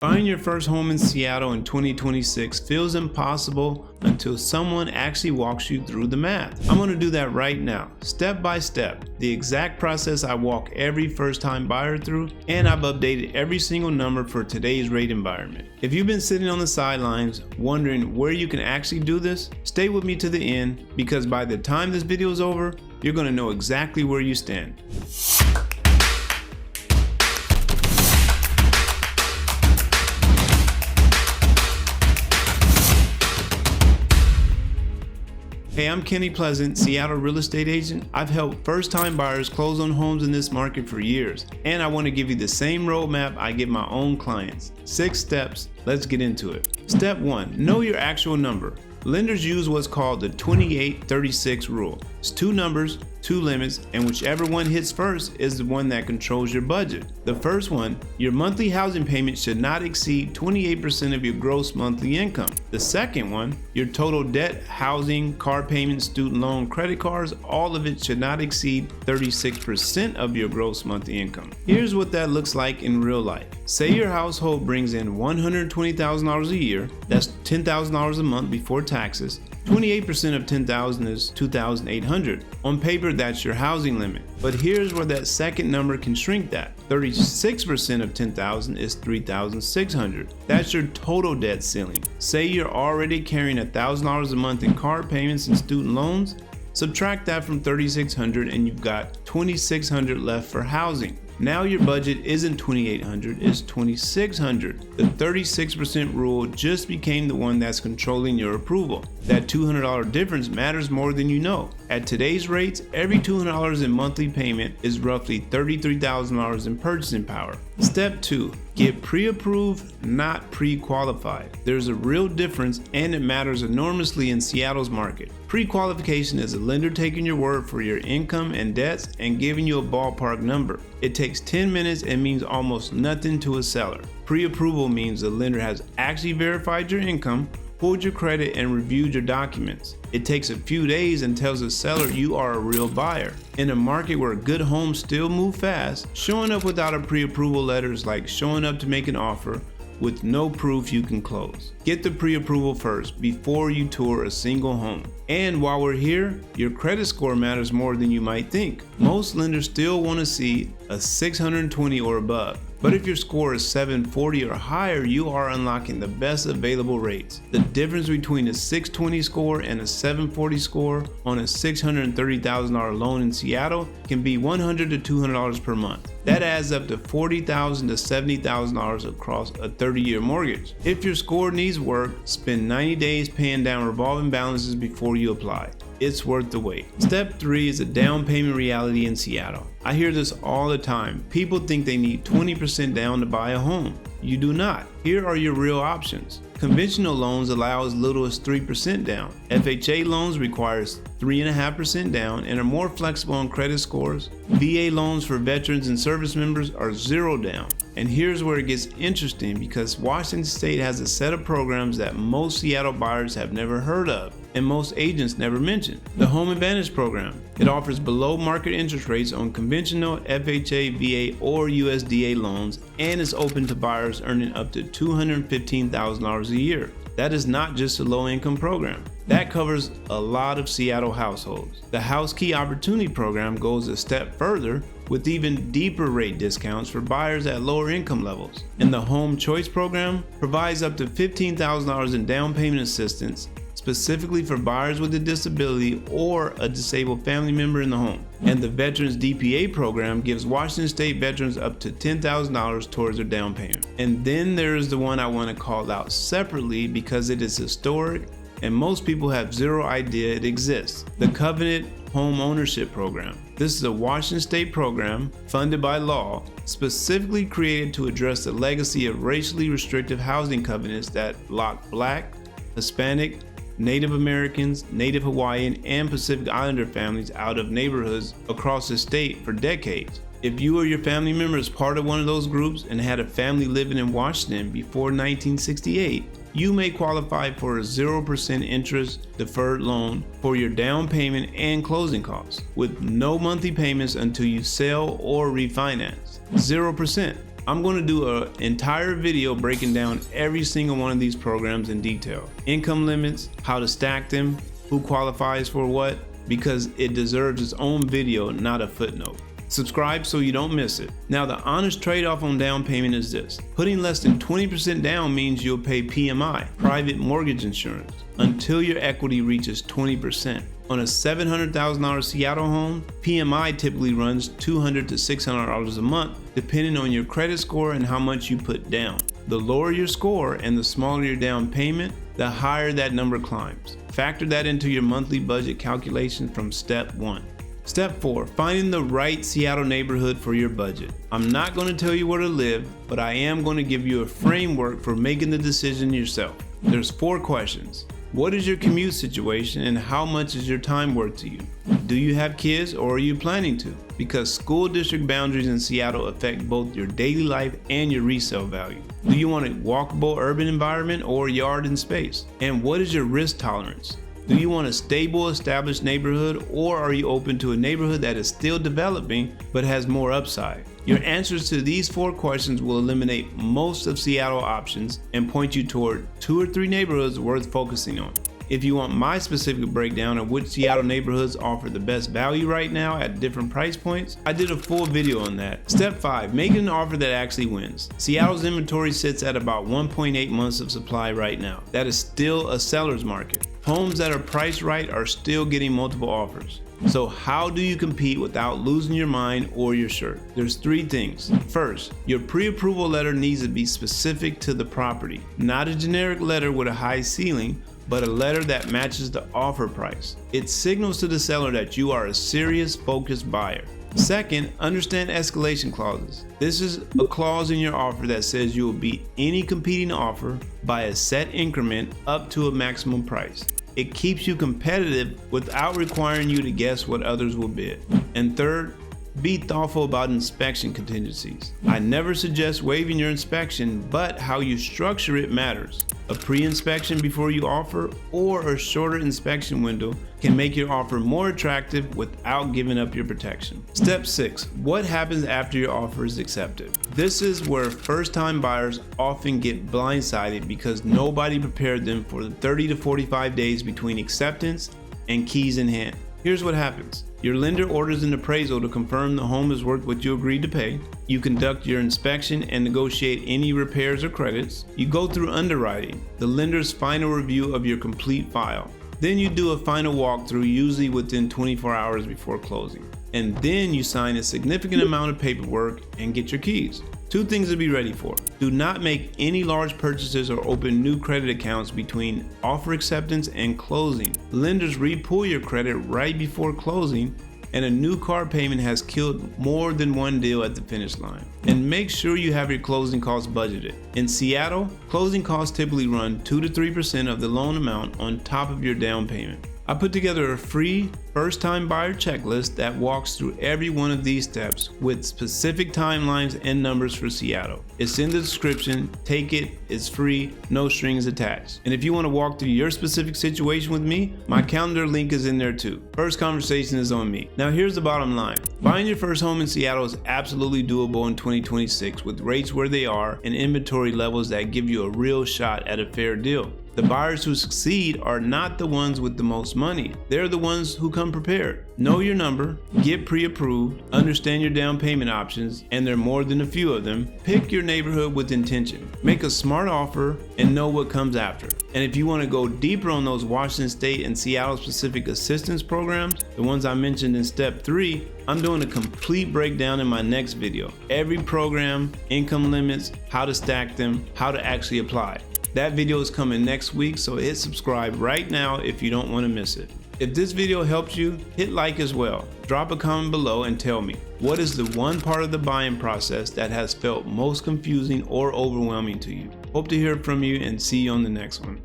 Buying your first home in Seattle in 2026 feels impossible until someone actually walks you through the math. I'm going to do that right now, step by step, the exact process I walk every first-time buyer through, and I've updated every single number for today's rate environment. If you've been sitting on the sidelines wondering where you can actually do this, stay with me to the end, because by the time this video is over, you're going to know exactly where you stand. Hey, I'm Kenny Pleasant, Seattle real estate agent. I've helped first-time buyers close on homes in this market for years, and I want to give you the same roadmap I give my own clients. 6 steps, let's get into it. Step 1, know your actual number. Lenders use what's called the 28-36 rule. It's 2 numbers, 2 limits, and whichever one hits first is the one that controls your budget. The first one, your monthly housing payment should not exceed 28% of your gross monthly income. The second one, your total debt, housing, car payments, student loan, credit cards, all of it should not exceed 36% of your gross monthly income. Here's what that looks like in real life. Say your household brings in $120,000 a year, that's $10,000 a month before taxes. 28% of $10,000 is $2,800. On paper, that's your housing limit. But here's where that second number can shrink that. 36% of $10,000 is $3,600. That's your total debt ceiling. Say you're already carrying $1,000 a month in car payments and student loans. Subtract that from $3,600 and you've got $2,600 left for housing. Now your budget isn't $2,800, it's $2,600. The 36% rule just became the one that's controlling your approval. That $200 difference matters more than you know. At today's rates, every $200 in monthly payment is roughly $33,000 in purchasing power. Step 2, get pre-approved, not pre-qualified. There's a real difference and it matters enormously in Seattle's market. Pre-qualification is a lender taking your word for your income and debts and giving you a ballpark number. It takes 10 minutes and means almost nothing to a seller. Pre-approval means the lender has actually verified your income, pulled your credit, and reviewed your documents. It takes a few days and tells the seller you are a real buyer. In a market where good homes still move fast, showing up without a pre-approval letter is like showing up to make an offer with no proof you can close. Get the pre-approval first before you tour a single home. And while we're here, your credit score matters more than you might think. Most lenders still want to see a 620 or above. But if your score is 740 or higher, you are unlocking the best available rates. The difference between a 620 score and a 740 score on a $630,000 loan in Seattle can be $100 to $200 per month. That adds up to $40,000 to $70,000 across a 30-year mortgage. If your score needs work, spend 90 days paying down revolving balances before you apply. It's worth the wait. Step 3 is a down payment reality in Seattle. I hear this all the time. People think they need 20% down to buy a home. You do not. Here are your real options. Conventional loans allow as little as 3% down. FHA loans requires 3.5% down and are more flexible on credit scores. VA loans for veterans and service members are 0 down. And here's where it gets interesting, because Washington State has a set of programs that most Seattle buyers have never heard of and most agents never mention. The Home Advantage program. It offers below market interest rates on conventional FHA, VA, or USDA loans and is open to buyers earning up to $215,000 a year. That is not just a low-income program. That covers a lot of Seattle households. The House Key Opportunity Program goes a step further with even deeper rate discounts for buyers at lower income levels. And the HomeChoice program provides up to $15,000 in down payment assistance specifically for buyers with a disability or a disabled family member in the home. And the Veterans DPA program gives Washington State veterans up to $10,000 towards their down payment. And then there is the one I want to call out separately because it is historic and most people have zero idea it exists. The Covenant Homeownership Program. This is a Washington State program funded by law, specifically created to address the legacy of racially restrictive housing covenants that lock Black, Hispanic, Native Americans, Native Hawaiian, and Pacific Islander families out of neighborhoods across the state for decades. If you or your family member is part of one of those groups and had a family living in Washington before 1968, you may qualify for a 0% interest deferred loan for your down payment and closing costs, with no monthly payments until you sell or refinance. 0%. I'm going to do an entire video breaking down every single one of these programs in detail. Income limits, how to stack them, who qualifies for what, because it deserves its own video, not a footnote. Subscribe so you don't miss it. Now, the honest trade-off on down payment is this. Putting less than 20% down means you'll pay PMI, private mortgage insurance, until your equity reaches 20%. On a $700,000 Seattle home, PMI typically runs $200 to $600 a month, depending on your credit score and how much you put down. The lower your score and the smaller your down payment, the higher that number climbs. Factor that into your monthly budget calculation from step 1. Step 4, finding the right Seattle neighborhood for your budget. I'm not going to tell you where to live, but I am going to give you a framework for making the decision yourself. There's 4 questions. What is your commute situation and how much is your time worth to you? Do you have kids or are you planning to? Because school district boundaries in Seattle affect both your daily life and your resale value. Do you want a walkable urban environment or yard and space? And what is your risk tolerance? Do you want a stable, established neighborhood, or are you open to a neighborhood that is still developing but has more upside? Your answers to these 4 questions will eliminate most of Seattle options and point you toward 2 or 3 neighborhoods worth focusing on. If you want my specific breakdown of which Seattle neighborhoods offer the best value right now at different price points, I did a full video on that. Step 5, make an offer that actually wins. Seattle's inventory sits at about 1.8 months of supply right now. That is still a seller's market. Homes that are priced right are still getting multiple offers. So how do you compete without losing your mind or your shirt? There's 3 things. First, your pre-approval letter needs to be specific to the property. Not a generic letter with a high ceiling, but a letter that matches the offer price. It signals to the seller that you are a serious, focused buyer. Second, understand escalation clauses. This is a clause in your offer that says you will beat any competing offer by a set increment up to a maximum price. It keeps you competitive without requiring you to guess what others will bid. And third, be thoughtful about inspection contingencies. I never suggest waiving your inspection, but how you structure it matters. A pre-inspection before you offer or a shorter inspection window can make your offer more attractive without giving up your protection. Step 6, what happens after your offer is accepted? This is where first-time buyers often get blindsided because nobody prepared them for the 30 to 45 days between acceptance and keys in hand. Here's what happens. Your lender orders an appraisal to confirm the home is worth what you agreed to pay. You conduct your inspection and negotiate any repairs or credits. You go through underwriting, the lender's final review of your complete file. Then you do a final walkthrough, usually within 24 hours before closing. And then you sign a significant amount of paperwork and get your keys. 2 things to be ready for. Do not make any large purchases or open new credit accounts between offer acceptance and closing. Lenders re-pull your credit right before closing, and a new car payment has killed more than one deal at the finish line. And make sure you have your closing costs budgeted. In Seattle, closing costs typically run 2 to 3% of the loan amount on top of your down payment. I put together a free first-time buyer checklist that walks through every one of these steps with specific timelines and numbers for Seattle. It's in the description, take it, it's free, no strings attached. And if you want to walk through your specific situation with me, my calendar link is in there too. First conversation is on me. Now here's the bottom line. Buying your first home in Seattle is absolutely doable in 2026 with rates where they are and inventory levels that give you a real shot at a fair deal. The buyers who succeed are not the ones with the most money. They're the ones who come prepared. Know your number, get pre-approved, understand your down payment options, and there are more than a few of them. Pick your neighborhood with intention. Make a smart offer and know what comes after. And if you want to go deeper on those Washington State and Seattle specific assistance programs, the ones I mentioned in step 3, I'm doing a complete breakdown in my next video. Every program, income limits, how to stack them, how to actually apply. That video is coming next week, so hit subscribe right now if you don't want to miss it. If this video helped you, hit like as well. Drop a comment below and tell me, what is the one part of the buying process that has felt most confusing or overwhelming to you? Hope to hear from you and see you on the next one.